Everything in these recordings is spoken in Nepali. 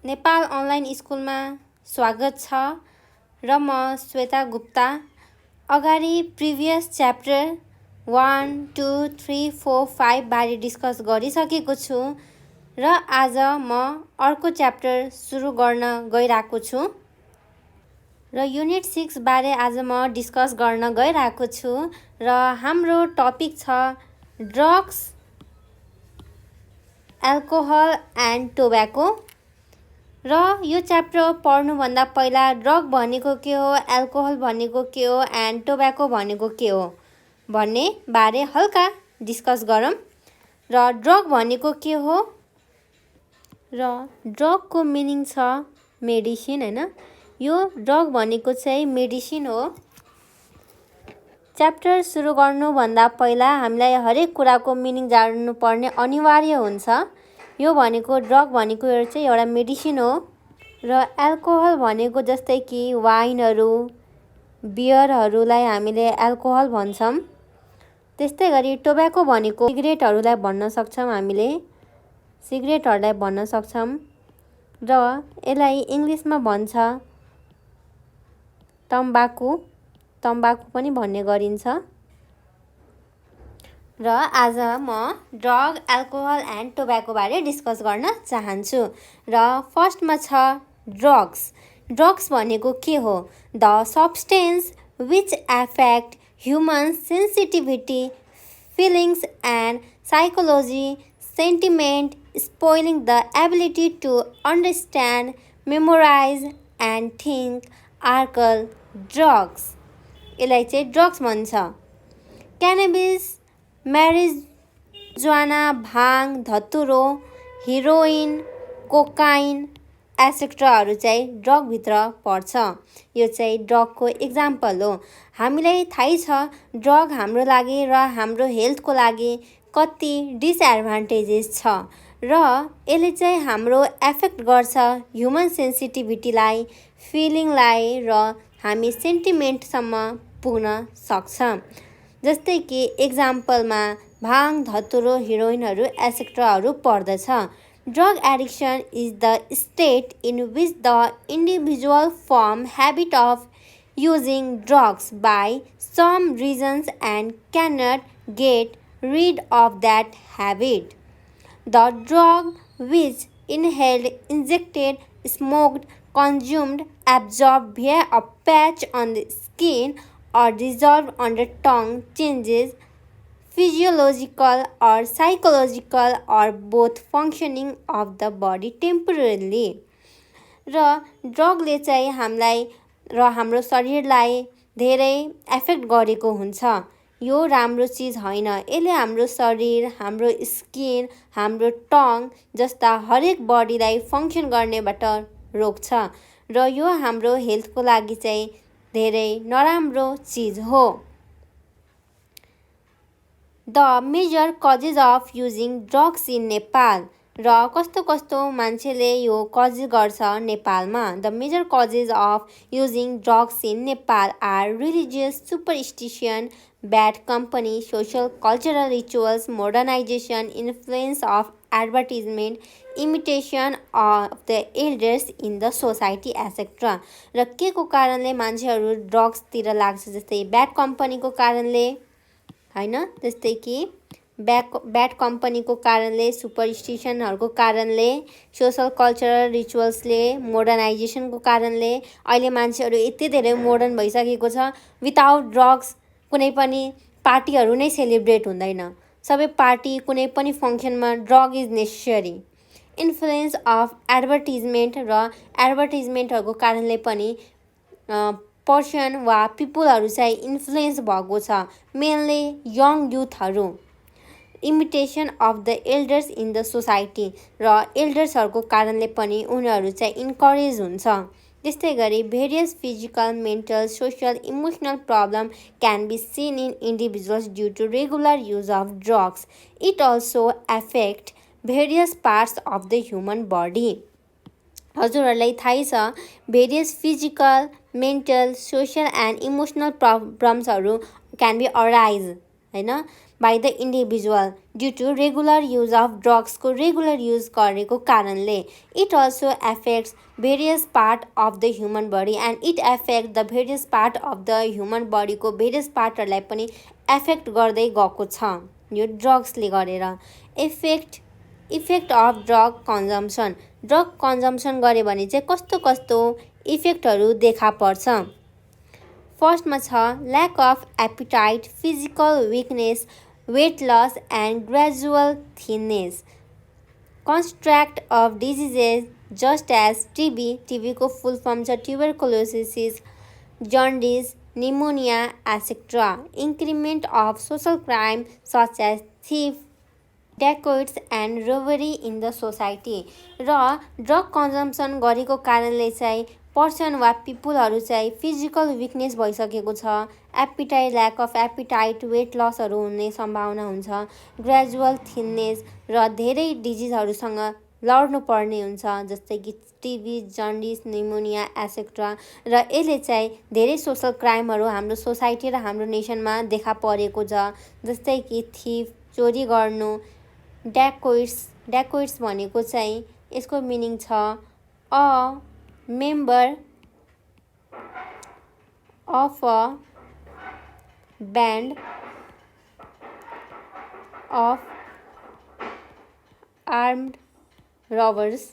नेपाल अनलाइन स्कुलमा स्वागत छ र म श्वेता गुप्ता। अगाडि प्रिभियस च्याप्टर 1, 2, 3, 4, 5 बारे डिस्कस गरिसकेको छु र आज म अर्को च्याप्टर सुरु गर्न गइरहेको छु र युनिट 6 बारे आज म डिस्कस गर्न गइरहेको छु र हाम्रो टपिक छ ड्रग्स, एल्कोहल एन्ड टोब्याको। र यो च्याप्टर पढ्नुभन्दा पहिला ड्रग भनेको के हो, एल्कोहल भनेको के हो एन्ड टोब्याको भनेको के हो भन्ने बारे हल्का डिस्कस गरौँ। र ड्रग भनेको के हो र ड्रगको मिनिङ छ मेडिसिन हैन। यो ड्रग भनेको चाहिँ मेडिसिन हो। च्याप्टर सुरु गर्नुभन्दा पहिला हामीलाई हरेक कुराको मिनिङ जान्नुपर्ने अनिवार्य हुन्छ। यो भनेको ड्रग भनेको चाहिँ एउटा मेडिसिन हो र एल्कोहल भनेको जस्तै कि वाइनहरू, बियरहरूलाई हामीले एल्कोहल भन्छौँ। त्यस्तै गरी टोब्याको भनेको सिगरेटहरूलाई भन्न सक्छौँ, हामीले सिगरेटहरूलाई भन्न सक्छौँ र यसलाई इङ्ग्लिसमा भन्छ तम्बाकु पनि भन्ने गरिन्छ। र आज म ड्रग, एल्कोहल एन्ड टोब्याको बारे डिस्कस गर्न चाहन्छु। र फर्स्टमा छ ड्रग्स। ड्रग्स भनेको के हो? The substance which affect human sensitivity, feelings and psychology, sentiment, spoiling the ability to understand, memorise and think are called drugs. यसलाई चाहिँ ड्रग्स भन्छ। क्यानाबिस, म्यारिजुआना, भाङ, धतुरो, हिरोइन, कोकाइन एसेक्ट्राहरू चाहिँ ड्रगभित्र पर्छ। यो चाहिँ ड्रगको इक्जाम्पल हो। हामीलाई थाहै छ ड्रग हाम्रो लागि र हाम्रो हेल्थको लागि कति डिसएडभान्टेजेस छ र यसले चाहिँ हाम्रो एफेक्ट गर्छ ह्युमन सेन्सिटिभिटीलाई, फिलिङलाई र हामी सेन्टिमेन्टसम्म पुग्न सक्छ। जस्तै कि इक्जाम्पलमा भाङ, धतुरो, हिरोइनहरू एसेक्ट्राहरू पर्दछ। Drug addiction is the state in which the individual form habit of using drugs by some reasons and cannot get rid of that habit. The drug which inhaled, injected, smoked, consumed, absorbed via a patch on the skin or dissolved on the tongue changes physiological or psychological or both functioning of the body temporarily. र ड्रगले चाहिँ हामीलाई र हाम्रो शरीरलाई धेरै एफेक्ट गरेको हुन्छ। यो राम्रो चिज होइन। यसले हाम्रो शरीर, हाम्रो स्किन, हाम्रो टङ जस्ता हरेक बडीलाई फङ्सन गर्नेबाट रोक्छ र यो हाम्रो हेल्थको लागि चाहिँ धेरै नराम्रो चिज हो। The major causes of using drugs in Nepal. र कस्तो मान्छेले यो कज गर्छ नेपालमा। The major causes of using drugs in Nepal are religious superstition, bad company, social cultural rituals, modernisation, influence of advertisement, imitation of the elders in the society etcetera. र के को कारणले मान्छेहरू ड्रग्सतिर लाग्छ? जस्तै ब्याड कम्पनीको कारणले होइन, जस्तै कि ब्याड कम्पनीको कारणले, सुपरस्टिसनहरूको कारणले, सोसल कल्चरल रिचुअल्सले, मोडर्नाइजेसनको कारणले। अहिले मान्छेहरू यति धेरै मोडर्न भइसकेको छ, विदाउट ड्रग्स कुनै पनि पार्टीहरू नै सेलिब्रेट हुँदैन। सबै पार्टी, कुनै पनि फङ्सनमा drug is necessary. Influence of advertisement र एडभर्टिजमेन्टहरूको कारणले पनि पर्सन वा पिपुलहरू चाहिँ इन्फ्लुएन्स भएको छ, मेनली यङ युथहरू। Imitation of the elders in the society र एल्डर्सहरूको कारणले पनि उनीहरू चाहिँ इन्करेज हुन्छ। त्यस्तै गरी various physical, mental, social, emotional problem can be seen in individuals due to regular use of drugs. It also affect various parts of the human body. हजुरहरूलाई थाहै छ various physical, mental, social and emotional प्रब्लम्सहरू क्यान बी अराइज होइन। By the individual due to regular use of ड्रग्सको रेगुलर युज गरेको कारणले। It also affects various part of the human body and it affect the various part of the human बडीको भेरियस पार्टहरूलाई पनि एफेक्ट गर्दै गएको छ यो ड्रग्सले गरेर। Effect of drug consumption. Drug consumption गऱ्यो भने चाहिँ कस्तो कस्तो इफेक्टहरू देखा पर्छ। फर्स्टमा छ lack of appetite, physical weakness, weight loss and gradual thinness, construct of diseases just as टिबीको फुल फर्म छ tuberculosis, jaundice, pneumonia etcetera, increment of social crime such as thief, dacoits and robbery in the society. र ड्रग कन्जम्सन गरेको कारणले चाहिँ पर्सन वा पिपुलहरू चाहिँ फिजिकल विकनेस भइसकेको छ, appetite lack of appetite, weight लसहरू हुने सम्भावना हुन्छ, ग्रेजुअल थिननेस र धेरै डिजिजहरूसँग लड्नु पर्ने हुन्छ जस्तै कि टिबी, जन्डिस, निमोनिया एसेक्ट्रा। र यसले चाहिँ धेरै सोसल क्राइमहरू हाम्रो सोसाइटी र हाम्रो नेसनमा देखा परेको छ जस्तै कि थिफ, चोरी गर्नु, डेकोइट्स भनेको चाहिँ यसको मिनिङ छ a member of a band of armed robbers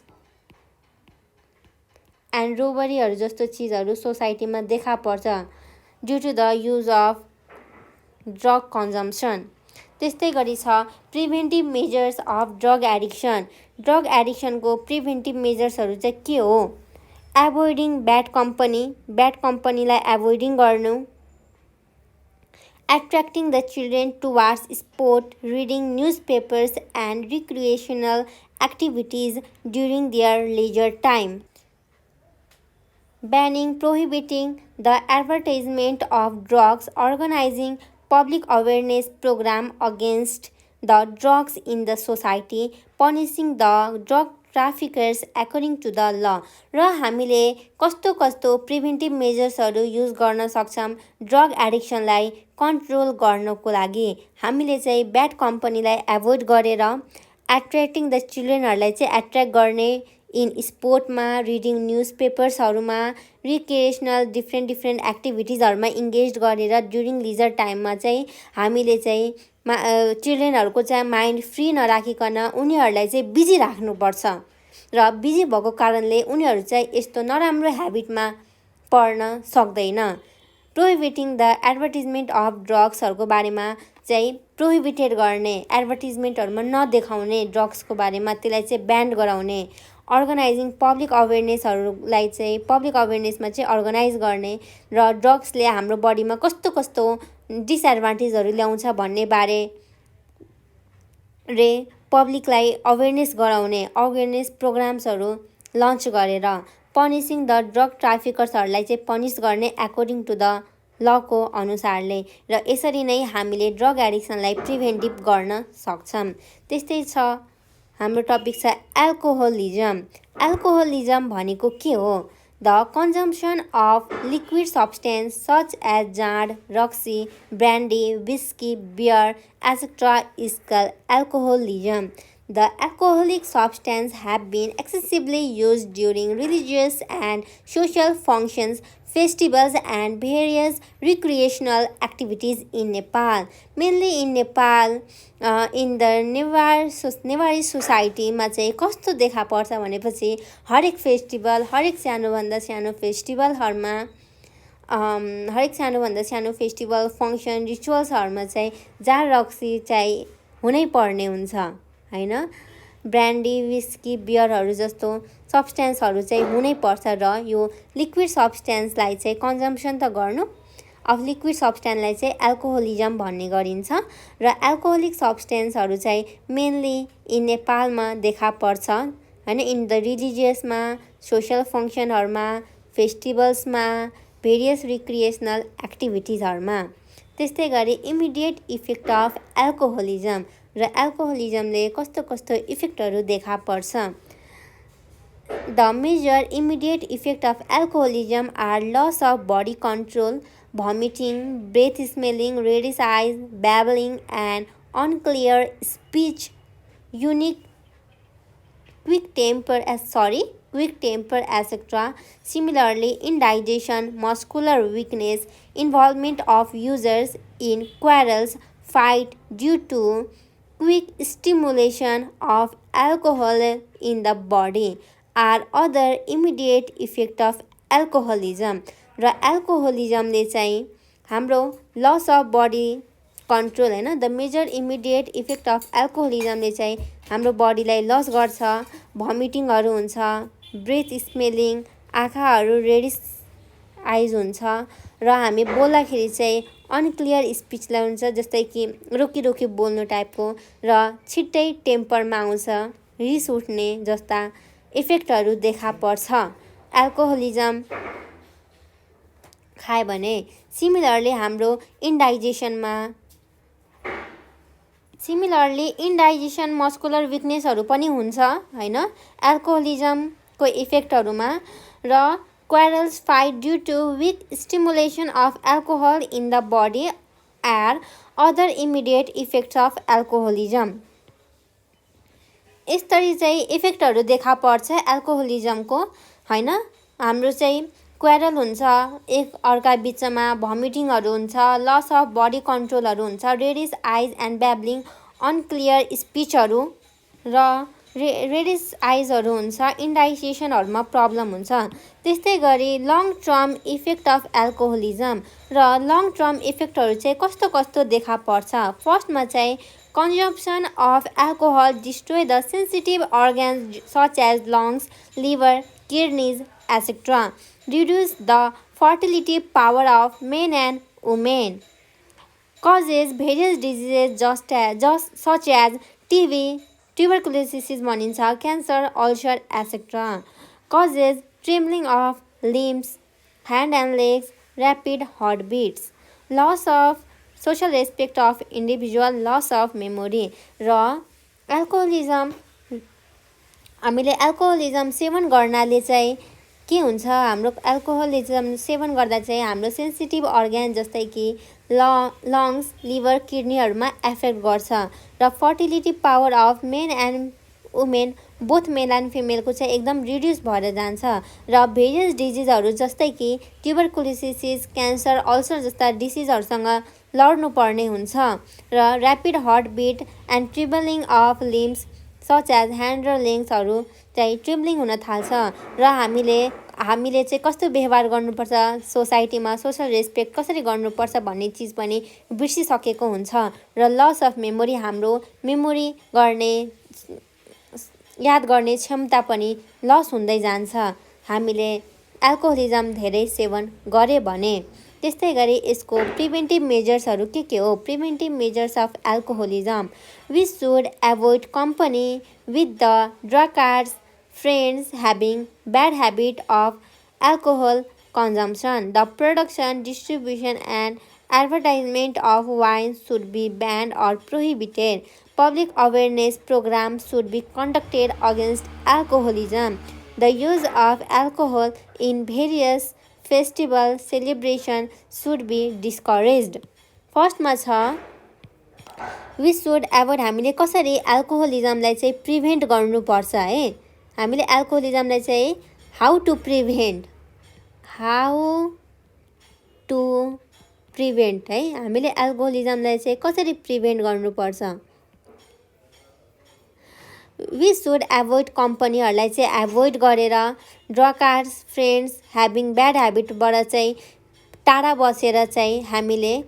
and रोबरीहरू जस्तो चिजहरू सोसाइटीमा देखा पर्छ due to the use of drug consumption. त्यस्तै गरी छ preventive measures of drug addiction. Drug एडिक्सनको प्रिभेन्टिभ मेजर्सहरू चाहिँ के हो? एभोइडिङ ब्याड कम्पनीलाई एभोइडिङ गर्नु, attracting the children towards sport, reading newspapers and recreational activities during their leisure time, prohibiting the advertisement of drugs, organizing public awareness program against the drugs in the society, punishing the drug traffickers according to the law। र हामीले कस्तो कस्तो प्रिभेन्टिभ मेजर्सहरू युज गर्न सक्छौँ ड्रग एडिक्सनलाई कन्ट्रोल गर्नको लागि। हामीले चाहिँ ब्याड कम्पनीलाई एभोइड गरेर एट्र्याक्टिङ द चिल्ड्रेनहरूलाई चाहिँ एट्र्याक्ट गर्ने इन स्पोर्टमा, रिडिङ न्युज पेपर्सहरूमा, रिक्रिएसनल डिफ्रेन्ट एक्टिभिटिजहरूमा इङ्गेज गरेर ड्युरिङ लिजर टाइममा चाहिँ हामीले चाहिँ चिल्ड्रेनहरूको चाहिँ माइन्ड फ्री नराखिकन उनीहरूलाई चाहिँ बिजी राख्नुपर्छ। र बिजी भएको कारणले उनीहरू चाहिँ यस्तो नराम्रो ह्याबिटमा पर्न सक्दैन। प्रोहिबिटिङ द एडभर्टिजमेन्ट अफ ड्रग्सहरूको बारेमा चाहिँ प्रोहिबिटेड गर्ने, एडभर्टिजमेन्टहरूमा नदेखाउने ड्रग्सको बारेमा, त्यसलाई चाहिँ ब्यान्ड गराउने, अर्गनाइजिङ पब्लिक अवेरनेसहरूलाई चाहिँ पब्लिक अवेरनेसमा चाहिँ अर्गनाइज गर्ने र ड्रग्सले हाम्रो बडीमा कस्तो कस्तो डिसएडभान्टेजहरू ल्याउँछ भन्ने बारे पब्लिकलाई अवेरनेस गराउने अवेरनेस प्रोग्राम्सहरू लन्च गरेर पनिसिङ द ड्रग ट्राफिकर्सहरूलाई चाहिँ पनिस गर्ने एकोर्डिङ टु द लको अनुसारले। र यसरी नै हामीले ड्रग एडिक्सनलाई प्रिभेन्टिभ गर्न सक्छौँ। त्यस्तै छ हाम्रो टपिक छ एल्कोहोलिजम। एल्कोहोलिजम भनेको के हो? The consumption of liquid substance such as jaand, raksi, brandy, whisky, beer etcetera is called alcoholism. The alcoholic substances have been excessively used during religious and social functions, festivals and various recreational activities in Nepal. Mainly in Nepal, in the Newari सोसाइटीमा चाहिँ कस्तो देखा पर्छ भनेपछि हरेक फेस्टिभल, हरेक सानोभन्दा सानो फेस्टिभलहरूमा हरेक सानोभन्दा सानो फेस्टिभल, फङ्सन, रिचुअल्सहरूमा चाहिँ जाँड, रक्सी चाहिँ हुनै पर्ने हुन्छ हैन। ब्रान्डी, विस्की, बियरहरू जस्तो सब्सटेन्सहरू चाहिँ हुनैपर्छ र यो लिक्विड सब्सटेन्सलाई चाहिँ कन्जम्सन त गर्नु अफ लिक्विड सब्सटेन्सलाई चाहिँ एल्कोहोलिजम भन्ने गरिन्छ। र एल्कोहोलिक सब्सटेन्सहरू चाहिँ मेनली इन नेपालमा देखा पर्छ हैन, इन द रिलिजियसमा, सोसल फङ्सनहरूमा, फेस्टिभल्समा, भेरियस रिक्रिएसनल एक्टिभिटिजहरूमा। त्यस्तै गरी इमिडिएट इफेक्ट अफ एल्कोहोलिजम र एल्कोहोलिजमले कस्तो कस्तो इफेक्टहरू देखा पर्छ। The major immediate effect of alcoholism are loss of body control, vomiting, breath smelling, reddish eyes, babbling and unclear speech, unique quick temper, etc. Similarly, indigestion, muscular weakness, involvement of users in quarrels, fight due to quick stimulation of alcohol in the body are other immediate effect of alcoholism. र एल्कोहोलिजमले चाहिँ हाम्रो लस अफ बडी कन्ट्रोल होइन, the major immediate effect of एल्कोहोलिजमले चाहिँ हाम्रो बडीलाई लस गर्छ, भमिटिङहरू हुन्छ, ब्रेथ स्मेलिङ, आँखाहरू रेडिस आइज हुन्छ र हामी बोल्दाखेरि चाहिँ अनक्लियर स्पिचलाई हुन्छ, जस्तै कि रोकी रोकी बोल्नु टाइपको र छिट्टै टेम्परमा आउँछ, रिस उठ्ने जस्ता इफेक्टहरू देखा पर्छ एल्कोहोलिजम खायो भने। सिमिलरली इन्डाइजेसन, मस्कुलर विकनेसहरू पनि हुन्छ होइन एल्कोहोलिजमको इफेक्टहरूमा, र quarrels, fight due to weak stimulation of alcohol in the body are other immediate effects of alcoholism. यसरी चाहिँ इफेक्टहरू देखा पर्छ एल्कोहोलिजमको होइन। हाम्रो चाहिँ क्वारल हुन्छ, एक अर्का बिचमा भमिटिङहरू हुन्छ, लस अफ बडी कन्ट्रोलहरू हुन्छ, रेडिस आइज एन्ड ब्याब्लिङ, अनक्लियर स्पिचहरू र रेडिस आइजहरू हुन्छ, इन्डाइजेसनहरूमा प्रब्लम हुन्छ। त्यस्तै गरी long term effect of alcoholism र लङ टर्म इफेक्टहरू चाहिँ कस्तो कस्तो देखा पर्छ। फर्स्टमा चाहिँ consumption of alcohol destroy the sensitive organs such as lungs, liver, kidneys, etc. Reduce the fertility power of men and women. Causes various diseases such as TB, tuberculosis भनिन्छ, cancer, ulcer, etc. Causes trembling of limbs, hand and legs, rapid heartbeats, loss of social respect of individual, loss of memory। र हामीले एल्कोहोलिजम सेवन गर्नाले चाहिँ के हुन्छ, हाम्रो एल्कोहोलिजम सेवन गर्दा चाहिँ हाम्रो सेन्सिटिभ अर्ग्यान जस्तै कि लङ्स, लिभर, किडनीहरूमा एफेक्ट गर्छ र fertility power of men and women, both male and फिमेलको चाहिँ एकदम रिड्युस भएर जान्छ र भेरियस डिजिजहरू जस्तै कि ट्युबरकुलोसिस, क्यान्सर, अल्सर जस्ता डिसिजहरूसँग लड्नु पर्ने हुन्छ र rapid heart beat and trembling of limbs such as hand र लेग्सहरू चाहिँ ट्रिबलिङ हुन थाल्छ र हामीले चाहिँ कस्तो व्यवहार गर्नुपर्छ सोसाइटीमा, सोसल रेस्पेक्ट कसरी गर्नुपर्छ भन्ने चिज पनि बिर्सिसकेको हुन्छ र लस अफ मेमोरी, हाम्रो मेमोरी गर्ने, याद गर्ने क्षमता पनि लस हुँदै जान्छ हामीले एल्कोहोलिजम धेरै सेवन गरे भने। त्यस्तै गरी यसको प्रिभेन्टिभ मेजर्सहरू के हो? Preventive measures of alcoholism, we should avoid company with the drunkards, friends having bad habit of alcohol consumption, the production, distribution and advertisement of wine should be banned or prohibited. Public awareness programs should be conducted against alcoholism. The use of alcohol in various festival celebration should be discouraged. फर्स्टमा छ we should avoid, हामीले कसरी एल्कोहोलिजमलाई चाहिँ प्रिभेन्ट गर्नुपर्छ है। हामीले एल्कोहोलिजमलाई चाहिँ हाउ टु प्रिभेन्ट है, हामीले एल्कोहोलिजमलाई चाहिँ कसरी प्रिभेन्ट गर्नुपर्छ। वी सुड एभोइड कम्पनीहरूलाई चाहिँ एभोइड गरेर, ड्रंकार्ड्स, फ्रेन्ड्स ह्याभिङ ब्याड ह्याबिटबाट चाहिँ टाढा बसेर चाहिँ हामीले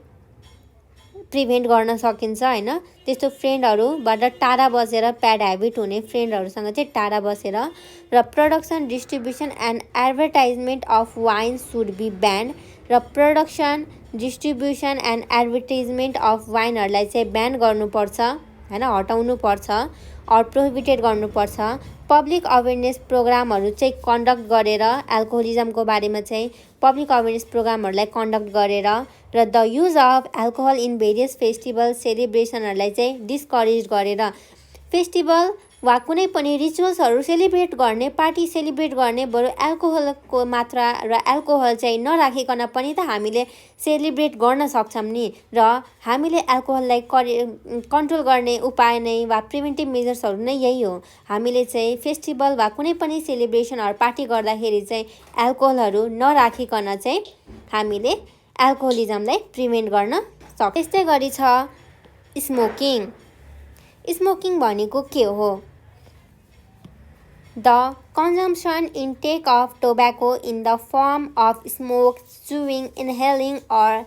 प्रिभेन्ट गर्न सकिन्छ होइन। त्यस्तो फ्रेन्डहरूबाट टाढा बसेर, ब्याड ह्याबिट हुने फ्रेन्डहरूसँग चाहिँ टाढा बसेर, र production, distribution and advertisement of wine should be banned, र production, distribution and advertisement of वाइनहरूलाई चाहिँ ब्यान गर्नुपर्छ होइन, हटाउनुपर्छ, अर प्रोहिबिटेड गर्नुपर्छ। पब्लिक अवेरनेस प्रोग्रामहरू चाहिँ कन्डक्ट गरेर, एल्कोहोलिजमको बारेमा चाहिँ पब्लिक अवेरनेस प्रोग्रामहरूलाई कन्डक्ट गरेर, र the use of alcohol in various festival सेलिब्रेसनहरूलाई चाहिँ डिस्करेज गरेर। फेस्टिभल वा कुनै पनि रिचुअल्सहरू सेलिब्रेट गर्ने, पार्टी सेलिब्रेट गर्ने बरु एल्कोहलको मात्रा र एल्कोहल चाहिँ नराखिकन पनि त हामीले सेलिब्रेट गर्न सक्छौँ नि। र हामीले एल्कोहललाई कन्ट्रोल गर्ने उपाय नै वा प्रिभेन्टिभ मेजर्सहरू नै यही हो। हामीले चाहिँ फेस्टिभल वा कुनै पनि सेलिब्रेसनहरू पार्टी गर्दाखेरि चाहिँ एल्कोहलहरू नराखिकन चाहिँ हामीले एल्कोहोलिजमलाई प्रिभेन्ट गर्न सक्छौँ। त्यस्तै गरी छ स्मोकिङ। स्मोकिङ भनेको के हो? The consumption, intake of tobacco in the form of smoke, chewing, inhaling or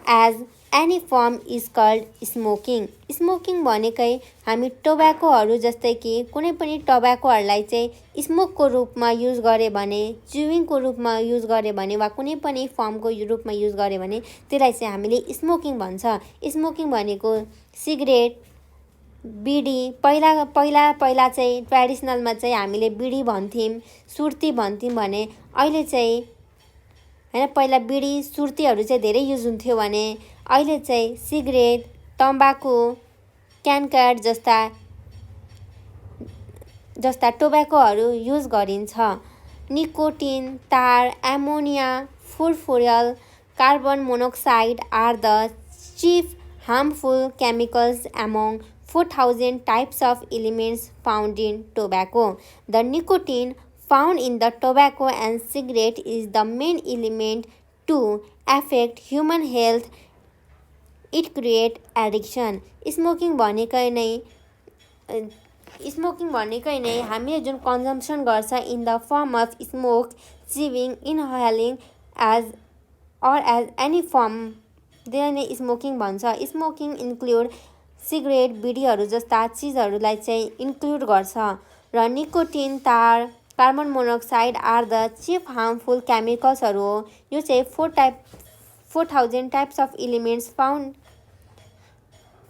as any form is called smoking. Smoking भनेकै हामी टोब्याकोहरू जस्तै कि कुनै पनि टोब्याकोहरूलाई चाहिँ स्मोकको रूपमा युज गरे भने, च्युइङको रूपमा युज गरे भने वा कुनै पनि फर्मको रूपमा युज गरे भने त्यसलाई चाहिँ हामीले स्मोकिङ भन्छ। स्मोकिङ भनेको सिगरेट, बिडी, पहिला चाहिँ ट्रेडिसनलमा चाहिँ हामीले बिडी भन्थ्यौँ, सुर्ती भन्थ्यौँ भने अहिले चाहिँ हैन, पहिला बिडी सुर्तीहरू चाहिँ धेरै युज हुन्थ्यो भने अहिले चाहिँ सिगरेट, तम्बाकु, क्यानकर जस्ता टोब्याकोहरू युज गरिन्छ। Nicotine, tar, ammonia, furfural, carbon monoxide are the chief harmful chemicals among 4,000 types of elements found in tobacco. The nicotine found in the tobacco and cigarette is the main element to affect human health. It create addiction. Smoking भनेकै नै हामीले जुन कन्जम्सन गर्छ in the form of smoke, chewing, inhaling as any form, त्यसलाई नै स्मोकिङ भन्छ। स्मोकिङ इन्क्लुड सिगरेट, बिडीहरू जस्ता चिजहरूलाई चाहिँ इन्क्लुड गर्छ। र nicotine, tar, carbon monoxide are the chief harmful केमिकल्सहरू हो। यो चाहिँ 4,000 types of elements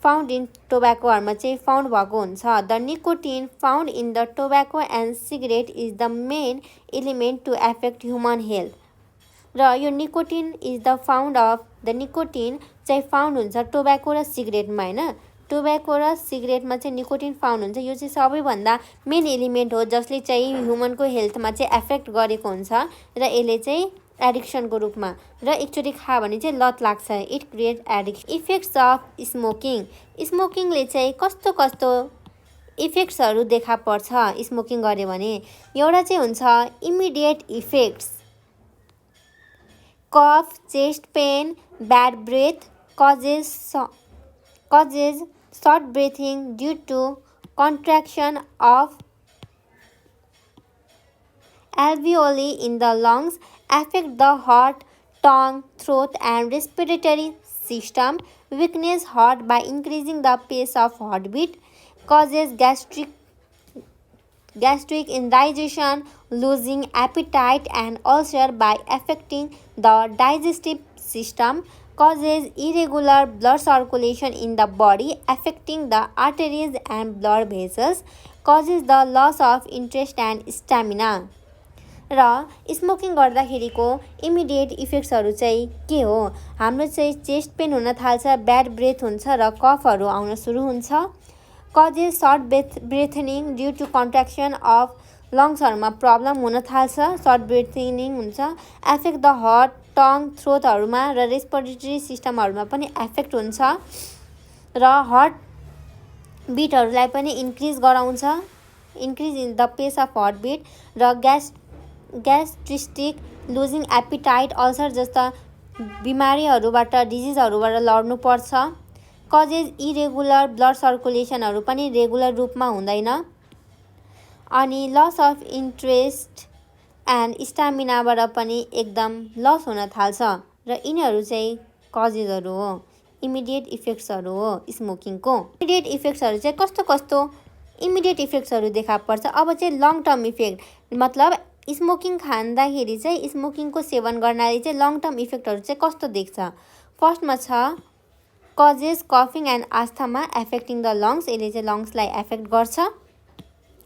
found in टोब्याकोहरूमा चाहिँ फाउन्ड भएको हुन्छ। The nicotine found in the tobacco and cigarette is the main element to affect human health. र यो निकोटिन चाहिँ फाउन्ड हुन्छ टोब्याको र सिगरेटमा हैन। टोब्याको र सिगरेटमा चाहिँ निकोटिन फाउन्ड हुन्छ। यो चाहिँ सबैभन्दा मेन एलिमेन्ट हो जसले चाहिँ ह्युमनको हेल्थमा चाहिँ एफेक्ट गरेको हुन्छ र यसले चाहिँ एडिक्सनको रूपमा, र एकचोटि खायो भने चाहिँ लत लाग्छ। It create addiction. Effects of smoking. स्मोकिङले चाहिँ कस्तो इफेक्ट्सहरू देखा पर्छ स्मोकिङ गऱ्यो भने? एउटा चाहिँ हुन्छ immediate effects, cough, chest pain, bad breath, causes short breathing due to contraction of alveoli in the lungs, affect the heart, tongue, throat and respiratory system, weakness heart by increasing the pace of heartbeat, causes gastric indigestion, losing appetite and ulcer by affecting the digestive system, causes irregular blood circulation in the body, affecting the arteries and blood vessels, causes the loss of interest and stamina. र स्मोकिङ गर्दाखेरिको इमिडिएट इफेक्ट्सहरू चाहिँ के हो? हाम्रो चाहिँ चेस्ट पेन हुन थाल्छ, ब्याड ब्रेथ हुन्छ र कफहरू आउन सुरु हुन्छ। Causes short breathing due to contraction of लङ्सहरूमा प्रब्लम हुन थाल्छ, सर्ट ब्रेथिङ हुन्छ। एफेक्ट द हार्ट, टङ, थ्रोटहरूमा र रेस्पिरेटरी सिस्टमहरूमा पनि एफेक्ट हुन्छ र हार्ट बिटहरूलाई पनि इन्क्रिज गराउँछ, इन्क्रिज इन द पेस अफ हार्ट बिट, र ग्यास्ट्रिक, लुजिङ एपिटाइट, अल्सर जस्ता बिमारीहरूबाट, डिजिजहरूबाट लड्नुपर्छ। कजेज इरेगुलर ब्लड सर्कुलेसनहरू पनि रेगुलर रूपमा हुँदैन, अनि लस अफ इन्ट्रेस्ट एन्ड स्टामिनाबाट पनि एकदम लस हुन थाल्छ। र यिनीहरू चाहिँ कजेजहरू हो, इमिडिएट इफेक्ट्सहरू हो स्मोकिङको। इमिडिएट इफेक्ट्सहरू चाहिँ कस्तो इमिडिएट इफेक्ट्सहरू देखा पर्छ? अब चाहिँ लङ टर्म इफेक्ट, मतलब स्मोकिङ खाँदाखेरि चाहिँ स्मोकिङको सेवन गर्नाले चाहिँ लङ टर्म इफेक्टहरू चाहिँ कस्तो देख्छ? फर्स्टमा छ कजेस कफिङ and asthma affecting the lungs, यसले चाहिँ लङ्सलाई एफेक्ट गर्छ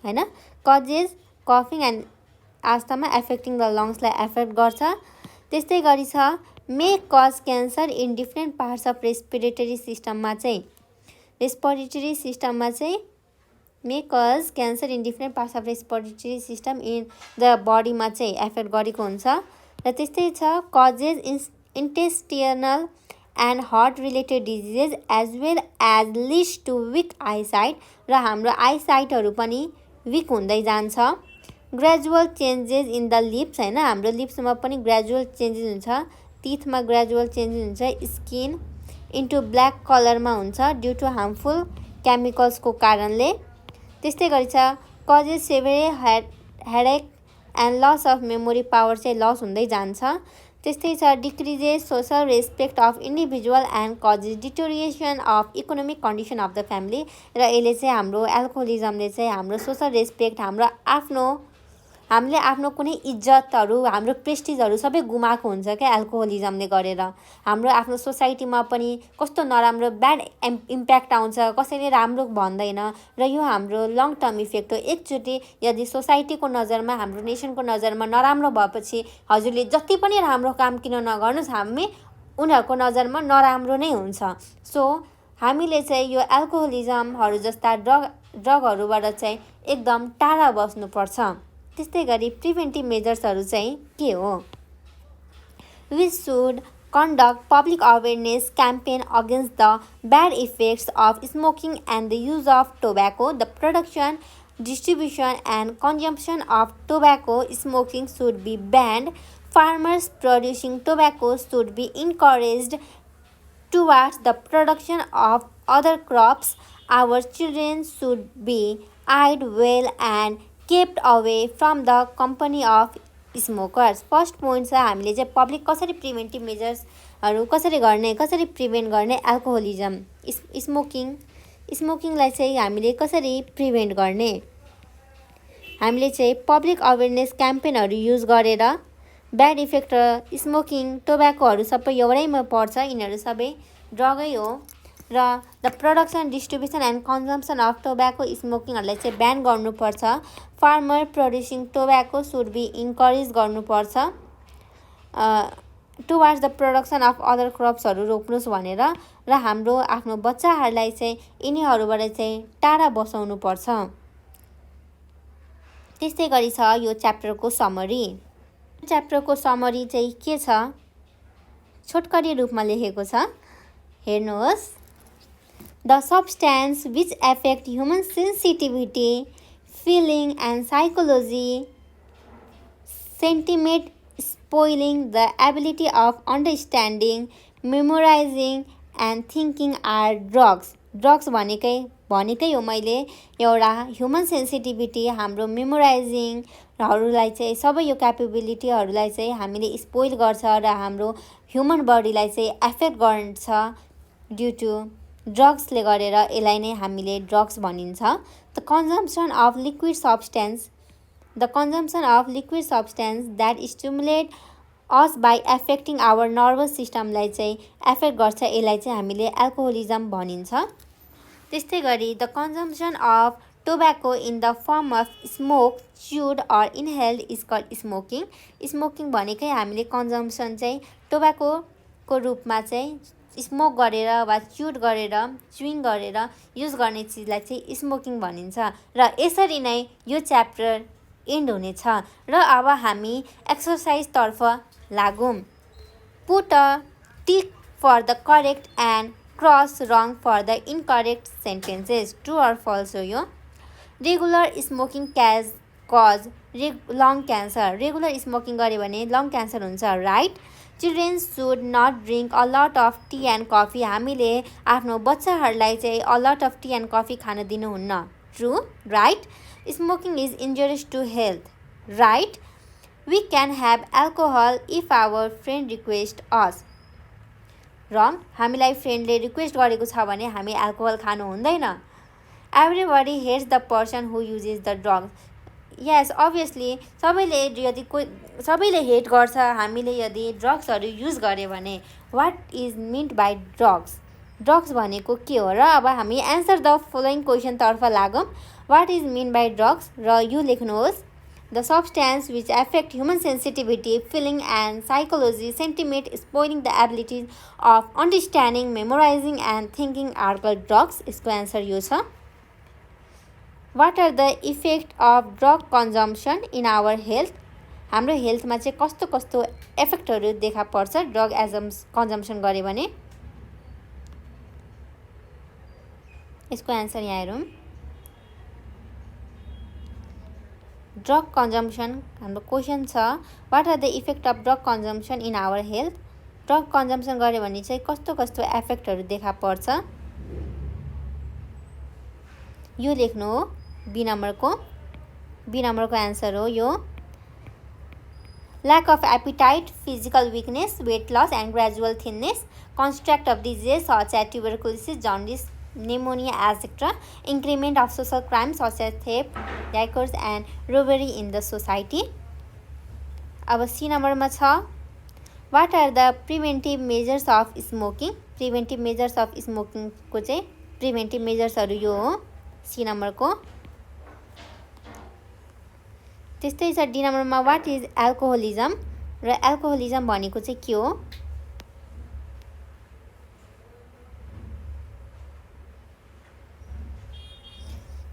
हैन। कजेस कफिङ एन्ड आस्थमा एफेक्टिङ द लङ्सलाई एफेक्ट गर्छ। त्यस्तै गरी छ may cause cancer in different parts of respiratory सिस्टममा चाहिँ may cause cancer in different parts of respiratory system in the बडीमा चाहिँ एफेक्ट गरेको हुन्छ। र त्यस्तै छ causes intestinal and heart related diseases as well as leads to week Eyesight, र हाम्रो आइसाइटहरू पनि विक हुँदै जान्छ। Gradual changes in the lips, होइन, हाम्रो लिप्समा पनि ग्रेजुअल चेन्जेस हुन्छ, टिथमा ग्रेजुअल चेन्जेस हुन्छ, स्किन इन्टु ब्ल्याक कलरमा हुन्छ ड्यु टु हार्मफुल केमिकल्सको कारणले। त्यस्तै गरी छ causes severe headache and loss of memory power चाहिँ लस हुँदै जान्छ। त्यस्तै छ decreases social respect of individual and causes deterioration of economic condition of the family, र यसले चाहिँ हाम्रो एल्कोहोलिजमले चाहिँ हाम्रो सोसल रेस्पेक्ट, हामीले आफ्नो कुनै इज्जतहरू, हाम्रो प्रेस्टिजहरू सबै गुमाएको हुन्छ क्या एल्कोहोलिजमले गरेर। हाम्रो आफ्नो सोसाइटीमा पनि कस्तो नराम्रो ब्याड इम्प्याक्ट आउँछ, कसैले राम्रो भन्दैन, र यो हाम्रो लङ टर्म इफेक्ट हो। एकचोटि यदि सोसाइटीको नजरमा, हाम्रो नेसनको नजरमा नराम्रो भएपछि हजुरले जति पनि राम्रो काम किन नगर्नुहोस्, हामी उनीहरूको नजरमा नराम्रो नै हुन्छ। सो हामीले चाहिँ यो एल्कोहोलिजमहरू जस्ता ड्रगहरूबाट चाहिँ एकदम टाढा बस्नुपर्छ। त्यस्तै गरी प्रिभेन्टिभ मेजर्सहरू चाहिँ के हो? We should conduct public awareness campaign against the bad effects of smoking and the use of tobacco. The production, distribution and consumption of tobacco smoking should be banned. Farmers producing tobacco should be encouraged towards the production of other crops. Our children should be eyed well and kept away from the company of smokers. First point छ हामीले चाहिँ पब्लिक कसरी प्रिभेन्टिभ मेजर्सहरू कसरी प्रिभेन्ट गर्ने एल्कोहोलिजम, स्मोकिङलाई चाहिँ हामीले कसरी प्रिभेन्ट गर्ने। हामीले चाहिँ पब्लिक अवेरनेस क्याम्पेनहरू युज गरेर ब्याड इफेक्ट र स्मोकिङ, टोब्याकोहरू सबै एउटैमा पर्छ, यिनीहरू सबै ड्रगै हो। र the production, distribution and consumption of tobacco स्मोकिङहरूलाई चाहिँ ब्यान गर्नुपर्छ। Farmer producing tobacco should be encourage गर्नुपर्छ। Towards the production of other क्रप्सहरू रोप्नुहोस् भनेर, र हाम्रो आफ्नो बच्चाहरूलाई चाहिँ यिनीहरूबाट चाहिँ टाढा बसाउनुपर्छ। त्यस्तै गरी छ यो च्याप्टरको समरी। च्याप्टरको समरी चाहिँ के छ? छोटकरी रूपमा लेखेको छ, हेर्नुहोस्। The substance which affect human sensitivity, feeling and psychology, sentiment, spoiling the ability of understanding, memorizing and thinking are drugs. Drugs भनेकै हो मैले एउटा ह्युमन सेन्सिटिभिटी, हाम्रो मेमोराइजिङहरूलाई चाहिँ सबै यो क्यापेबिलिटीहरूलाई चाहिँ हामीले स्पोइल गर्छ र हाम्रो ह्युमन बडीलाई चाहिँ एफेक्ट गर्छ ड्यु टु ड्रग्सले गरेर, यसलाई नै हामीले ड्रग्स भनिन्छ। The consumption of liquid substance that stimulate us by affecting our nervous सिस्टमलाई चाहिँ एफेक्ट गर्छ, यसलाई चाहिँ हामीले एल्कोहोलिजम भनिन्छ। त्यस्तै गरी the consumption of tobacco in the form of smoke, chewed or inhaled is called smoking. Smoking भनेकै हामीले कन्जम्सन चाहिँ टोब्याकोको रूपमा चाहिँ स्मोक गरेर वा च्युड गरेर, च्युइङ गरेर युज गर्ने चिजलाई चाहिँ स्मोकिङ भनिन्छ। र यसरी नै यो च्याप्टर एन्ड हुनेछ। र अब हामी एक्सर्साइजतर्फ लागौँ। Put a tick for the correct and cross wrong for the incorrect sentences. True or false हो यो। Regular smoking cause lung cancer. Regular smoking गऱ्यो भने लङ क्यान्सर हुन्छ, right. Children should not drink a lot of tea and coffee. हामीले आफ्नो बच्चाहरूलाई चाहिँ a lot of tea and coffee खान दिनुहुन्न, true, right. Smoking is injurious to health, right. We can have alcohol if our friend request us, wrong. हामीलाई फ्रेन्डले रिक्वेस्ट गरेको छ भने हामी एल्कोहल खानु हुँदैन। Everybody hates the person who uses the drugs. Yes, obviously सबैले हेट गर्छ हामीले यदि ड्रग्सहरू युज गऱ्यो भने। What is meant by drugs? Drugs भनेको के हो? र अब हामी एन्सर द फलोइङ क्वेसनतर्फ लागौँ। What is meant by drugs? र यो लेख्नुहोस्। The substance which affect human sensitivity, feeling and psychology, sentiment, spoiling the abilities of understanding, memorising and thinking are called drugs. यसको एन्सर यो छ। What are the effect of drug consumption in our health? हाम्रो हेल्थमा चाहिँ कस्तो कस्तो इफेक्टहरू देखा पर्छ ड्रग कन्जम्सन गऱ्यो भने? यसको एन्सर यहाँ हेरौँ। ड्रग कन्जम्सन हाम्रो क्वेसन छ, what are the effect of drug consumption in our health? Drug consumption गऱ्यो भने चाहिँ कस्तो कस्तो इफेक्टहरू देखा पर्छ? यो लेख्नु हो बी नम्बरको एन्सर हो यो। Lack of appetite, physical weakness, weight loss and gradual thinness, construct of diseases such as tuberculosis, jaundice, pneumonia, etc. Increment of social crime such as theft, daggers and robbery in the society. अब सी नम्बरमा छ, what are the preventive measures of smoking? Preventive measures of स्मोकिङको चाहिँ प्रिभेन्टिभ मेजर्सहरू यो हो सी नम्बरको। त्यस्तै छ डी नम्बरमा, वाट इज एल्कोहोलिजम? र एल्कोहोलिजम भनेको चाहिँ के हो?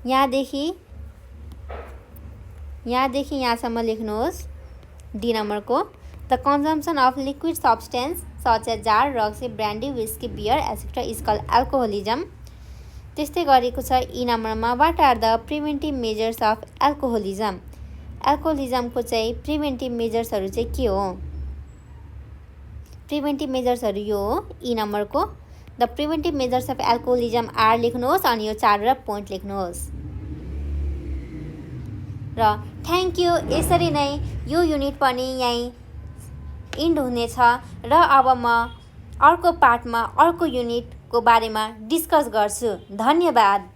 यहाँदेखि यहाँसम्म लेख्नुहोस् डी नम्बरको। The consumption of liquid substance such as जार, raksi, brandy, whisky, beer etcetera is called alcoholism. त्यस्तै गरेको छ ई नम्बरमा, what are the preventive measures of alcoholism? एल्कोहोलिजमको चाहिँ प्रिभेन्टिभ मेजर्सहरू चाहिँ के हो? प्रिभेन्टिभ मेजर्सहरू यो हो ई नम्बरको। The preventive measures of alcoholism are लेख्नुहोस् अनि यो चारवटा पोइन्ट लेख्नुहोस्। र थ्याङ्क यू। यसरी नै यो युनिट पनि यहीँ इन्ड हुनेछ र अब म अर्को पार्टमा अर्को युनिटको बारेमा डिस्कस गर्छु। धन्यवाद।